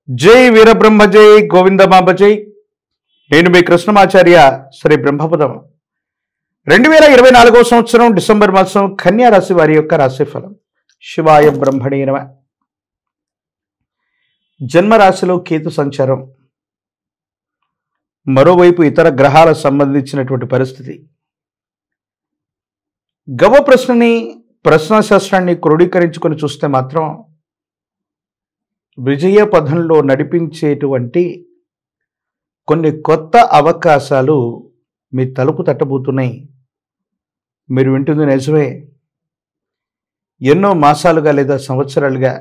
జై వీరబ్రహ్మ జై గోవిందమాంబ జై. నేను మీ కృష్ణమాచార్య శ్రీ బ్రహ్మపదం. 2024 సంవత్సరం డిసెంబర్ మాసం కన్యా రాశి వారి యొక్క రాశిఫలం. శివాయ బ్రహ్మణే నమః. జన్మరాశిలో కేతు సంచారం, మరోవైపు ఇతర గ్రహాలకు సంబంధించినటువంటి పరిస్థితి. గవ ప్రశ్నని ప్రశ్నాశాస్త్రాన్ని క్రోడీకరించుకొని చూస్తే మాత్రం విజయ పథంలో నడిపించేటువంటి కొన్ని కొత్త అవకాశాలు మీ తలుపు తట్టబోతున్నాయి. మీరు వింటుంది నిజమే. ఎన్నో మాసాలుగా లేదా సంవత్సరాలుగా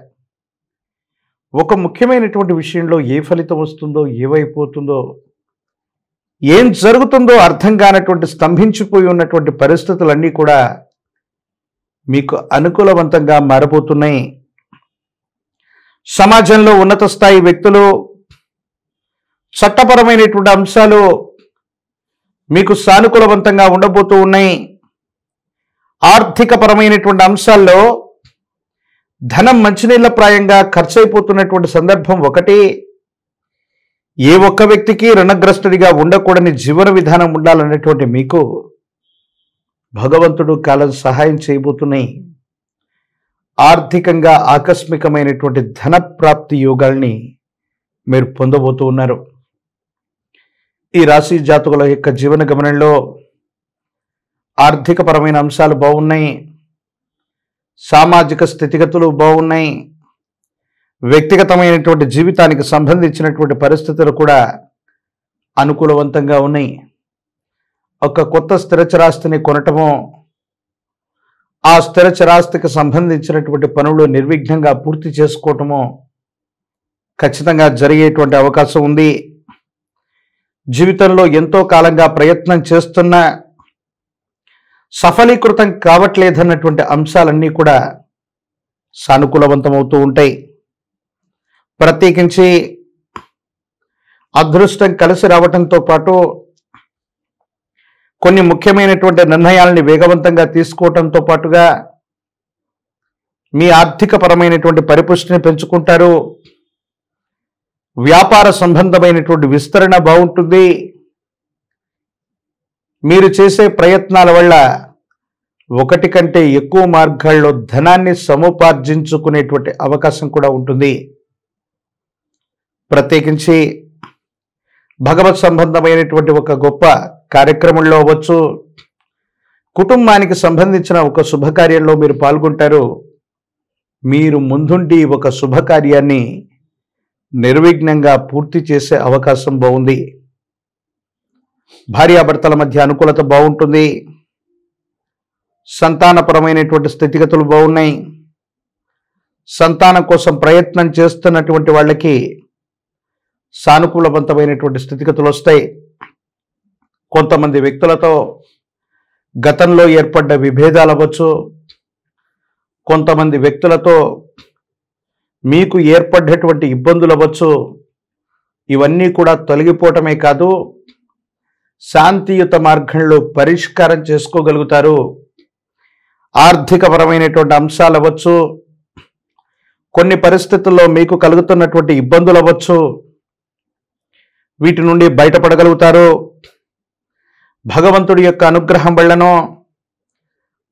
ఒక ముఖ్యమైనటువంటి విషయంలో ఏ ఫలితం వస్తుందో, ఏమైపోతుందో, ఏం జరుగుతుందో అర్థం కానటువంటి స్తంభించిపోయి ఉన్నటువంటి పరిస్థితులన్నీ కూడా మీకు అనుకూలవంతంగా మారబోతున్నాయి. సమాజంలో ఉన్నత స్థాయి వ్యక్తులు, చట్టపరమైనటువంటి అంశాలు మీకు సానుకూలవంతంగా ఉండబోతూ ఉన్నాయి. ఆర్థికపరమైనటువంటి అంశాల్లో ధనం మంచినీళ్ళ ప్రాయంగా ఖర్చు అయిపోతున్నటువంటి సందర్భం ఒకటి. ఏ ఒక్క వ్యక్తికి రుణగ్రస్తుడిగా ఉండకూడని జీవన విధానం ఉండాలన్నటువంటి మీకు భగవంతుడు కాలం సహాయం చేయబోతున్నాయి. ఆర్థికంగా ఆకస్మికమైనటువంటి ధన ప్రాప్తి యోగాల్ని మీరు పొందబోతూ ఉన్నారు. ఈ రాశి జాతకుల యొక్క జీవన గమనంలో ఆర్థికపరమైన అంశాలు బాగున్నాయి, సామాజిక స్థితిగతులు బాగున్నాయి, వ్యక్తిగతమైనటువంటి జీవితానికి సంబంధించినటువంటి పరిస్థితులు కూడా అనుకూలవంతంగా ఉన్నాయి. ఒక కొత్త స్థిరచరాస్తిని కొనటమో, ఆ స్థిరచరాస్తికి సంబంధించినటువంటి పనులు నిర్విఘ్నంగా పూర్తి చేసుకోవటమో ఖచ్చితంగా జరిగేటువంటి అవకాశం ఉంది. జీవితంలో ఎంతో కాలంగా ప్రయత్నం చేస్తున్న సఫలీకృతం కావట్లేదన్నటువంటి అంశాలన్నీ కూడా సానుకూలవంతమవుతూ ఉంటాయి. ప్రత్యేకించి అదృష్టం కలిసి రావటంతో పాటు కొన్ని ముఖ్యమైనటువంటి నిర్ణయాలని వేగవంతంగా తీసుకోవటంతో పాటుగా మీ ఆర్థికపరమైనటువంటి పరిపుష్టిని పెంచుకుంటారు. వ్యాపార సంబంధమైనటువంటి విస్తరణ బాగుంటుంది. మీరు చేసే ప్రయత్నాల వల్ల ఒకటి కంటే ఎక్కువ మార్గాల్లో ధనాన్ని సముపార్జించుకునేటువంటి అవకాశం కూడా ఉంటుంది. ప్రత్యేకించి భగవత్ సంబంధమైనటువంటి ఒక గొప్ప కార్యక్రమంలో అవ్వచ్చు, కుటుంబానికి సంబంధించిన ఒక శుభకార్యంలో మీరు పాల్గొంటారు. మీరు ముందుండి ఒక శుభకార్యాన్ని నిర్విఘ్నంగా పూర్తి చేసే అవకాశం బాగుంది. భార్యాభర్తల మధ్య అనుకూలత బాగుంటుంది. సంతానపరమైనటువంటి స్థితిగతులు బాగున్నాయి. సంతానం కోసం ప్రయత్నం చేస్తున్నటువంటి వాళ్ళకి సానుకూలవంతమైనటువంటి స్థితిగతులు వస్తాయి. కొంతమంది వ్యక్తులతో గతంలో ఏర్పడ్డ విభేదాలు అవ్వచ్చు, కొంతమంది వ్యక్తులతో మీకు ఏర్పడ్డటువంటి ఇబ్బందులు అవ్వచ్చు. ఇవన్నీ కూడా తొలగిపోవటమే కాదు, శాంతియుత మార్గంలో పరిష్కారం చేసుకోగలుగుతారు. ఆర్థికపరమైనటువంటి అంశాలు అవ్వచ్చు, కొన్ని పరిస్థితుల్లో మీకు కలుగుతున్నటువంటి ఇబ్బందులు అవ్వచ్చు, వీటి నుండి బయటపడగలుగుతారు. భగవంతుడి యొక్క అనుగ్రహం వల్లనో,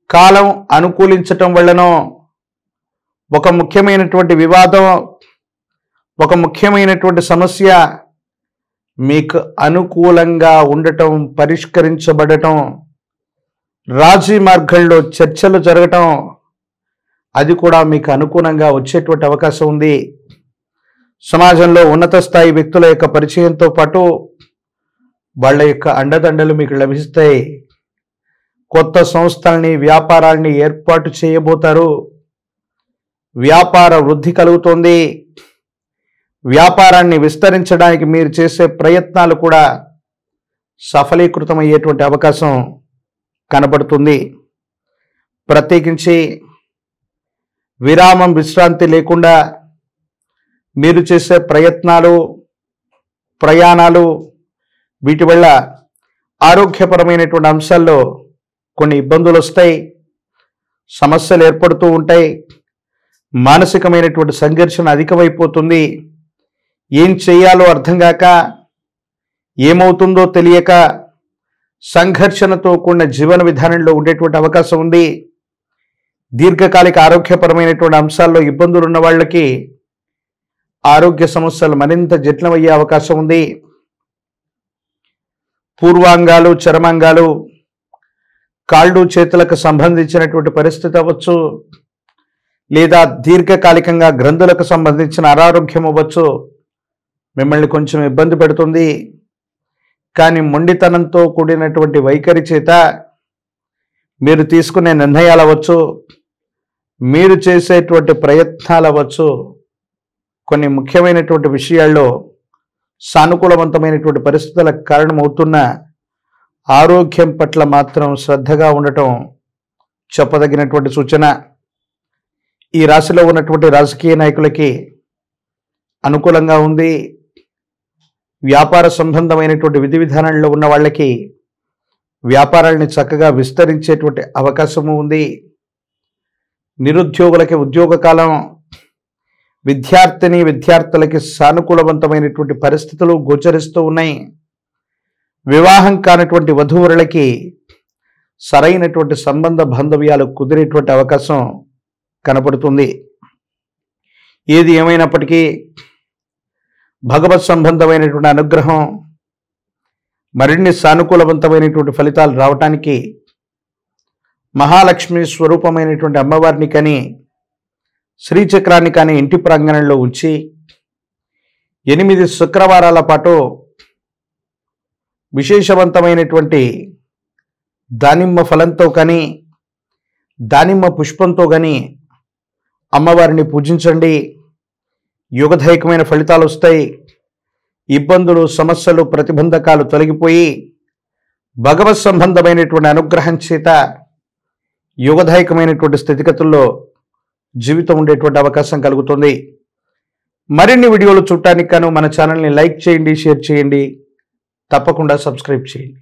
కాలం అనుకూలించటం వల్లనో ఒక ముఖ్యమైనటువంటి వివాదం, ఒక ముఖ్యమైనటువంటి సమస్య మీకు అనుకూలంగా ఉండటం, పరిష్కరించబడటం, రాజీ మార్గంలో చర్చలు జరగటం, అది కూడా మీకు అనుకూలంగా వచ్చేటువంటి అవకాశం ఉంది. సమాజంలో ఉన్నత స్థాయి వ్యక్తుల యొక్క పరిచయంతో పాటు వాళ్ళ యొక్క అండదండలు మీకు లభిస్తాయి. కొత్త సంస్థల్ని, వ్యాపారాల్ని ఏర్పాటు చేయబోతారు. వ్యాపార వృద్ధి కలుగుతుంది. వ్యాపారాన్ని విస్తరించడానికి మీరు చేసే ప్రయత్నాలు కూడా సఫలీకృతమయ్యేటువంటి అవకాశం కనబడుతుంది. ప్రత్యేకించి విరామం, విశ్రాంతి లేకుండా మీరు చేసే ప్రయత్నాలు, ప్రయాణాలు, వీటి వల్ల ఆరోగ్యపరమైనటువంటి అంశాల్లో కొన్ని ఇబ్బందులు వస్తాయి, సమస్యలు ఏర్పడుతూ ఉంటాయి. మానసికమైనటువంటి సంఘర్షణ అధికమైపోతుంది. ఏం చేయాలో అర్థం కాక, ఏమవుతుందో తెలియక సంఘర్షణతో కూడిన జీవన విధానంలో ఉండేటువంటి అవకాశం ఉంది. దీర్ఘకాలిక ఆరోగ్యపరమైనటువంటి అంశాల్లో ఇబ్బందులు ఉన్న వాళ్ళకి ఆరోగ్య సమస్యలు మరింత జటిలమయ్యే అవకాశం ఉంది. పూర్వాంగాలు, చర్మాంగాలు, కాళ్ళు చేతులకు సంబంధించినటువంటి పరిస్థితి అవ్వచ్చు, లేదా దీర్ఘకాలికంగా గ్రంథులకు సంబంధించిన అనారోగ్యం అవ్వచ్చు, మిమ్మల్ని కొంచెం ఇబ్బంది పెడుతుంది. కానీ మొండితనంతో కూడినటువంటి వైఖరి చేత మీరు తీసుకునే నిర్ణయాలు అవ్వచ్చు, మీరు చేసేటువంటి ప్రయత్నాలు అవ్వచ్చు, కొన్ని ముఖ్యమైనటువంటి విషయాల్లో సానుకూలవంతమైనటువంటి పరిస్థితులకు కారణమవుతున్న ఆరోగ్యం పట్ల మాత్రం శ్రద్ధగా ఉండటం చెప్పదగినటువంటి సూచన. ఈ రాశిలో ఉన్నటువంటి రాజకీయ నాయకులకి అనుకూలంగా ఉంది. వ్యాపార సంబంధమైనటువంటి విధి విధానాల్లో ఉన్న వాళ్ళకి వ్యాపారాలని చక్కగా విస్తరించేటువంటి అవకాశము ఉంది. నిరుద్యోగులకి ఉద్యోగ కాలం, విద్యార్థులకి సానుకూలవంతమైనటువంటి పరిస్థితులు గోచరిస్తూ ఉన్నాయి. వివాహం కానటువంటి వధూవరులకి సరైనటువంటి సంబంధ బాంధవ్యాలు కుదిరేటువంటి అవకాశం కనపడుతుంది. ఏది ఏమైనప్పటికీ భగవత్ సంబంధమైనటువంటి అనుగ్రహం, మరిన్ని సానుకూలవంతమైనటువంటి ఫలితాలు రావటానికి మహాలక్ష్మి స్వరూపమైనటువంటి అమ్మవారిని కానీ, శ్రీచక్రాన్ని కానీ ఇంటి ప్రాంగణంలో ఉంచి 8 శుక్రవారాల పాటు విశేషవంతమైనటువంటి దానిమ్మ ఫలంతో కానీ, దానిమ్మ పుష్పంతో కానీ అమ్మవారిని పూజించండి. యుగదాయకమైన ఫలితాలు వస్తాయి. ఇబ్బందులు, సమస్యలు, ప్రతిబంధకాలు తొలగిపోయి భగవత్ సంబంధమైనటువంటి అనుగ్రహం చేత యుగదాయకమైనటువంటి స్థితిగతుల్లో జీవితం ఉండేటువంటి అవకాశం కలుగుతుంది. మరిన్ని వీడియోలు చూడటానికి గాను మన ఛానల్ని లైక్ చేయండి, షేర్ చేయండి, తప్పకుండా సబ్స్క్రైబ్ చేయండి.